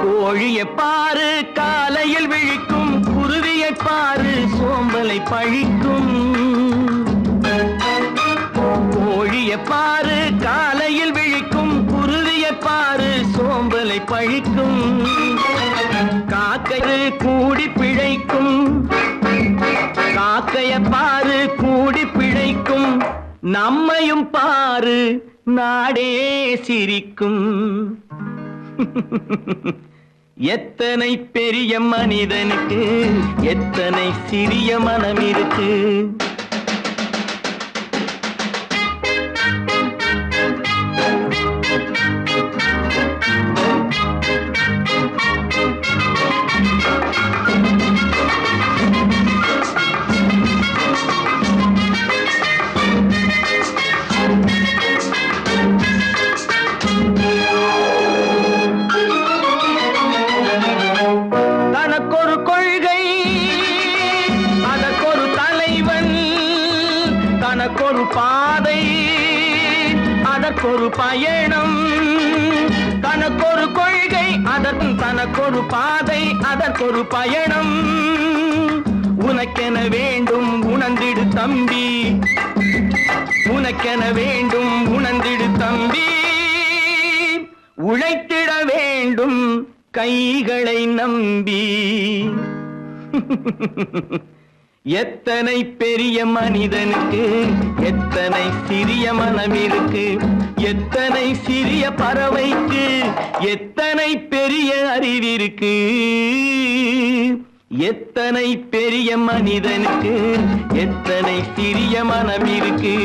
கோழியை பாரு காலையில் விழிக்கும், குருவியை பாரு சோம்பலை பழிக்கும். கோழியை பாரு காலையில் விழிக்கும், குருவியை பாரு சோம்பலை பழிக்கும். காக்கை கூடி பிழைக்கும், காக்கைய பாரு கூடி பிழைக்கும். நம்மையும் பாரு நாடே சிரிக்கும். எத்தனை பெரிய மனிதனுக்கு எத்தனை சிறிய மனம் இருக்கு. தனக்கொரு கொள்கை அதற்கொரு தலைவன், தனக்கொரு பாதை அதற்கொரு பயணம். தனக்கொரு கொள்கை தனக்கொரு பாதை அதற்கொரு பயணம். உனக்கென வேண்டும் உணர்ந்திடு தம்பி, உனக்கென வேண்டும் உணர்ந்திடு தம்பி. உழைத்திட வேண்டும் கைகளை நம்பி. எத்தனை பெரிய மனிதனுக்கு எத்தனை சிறிய மனம் இருக்கு. எத்தனை சிறிய பறவைக்கு எத்தனை பெரிய அறிவிருக்கு. எத்தனை பெரிய மனிதனுக்கு எத்தனை சிறிய மனம் இருக்கு.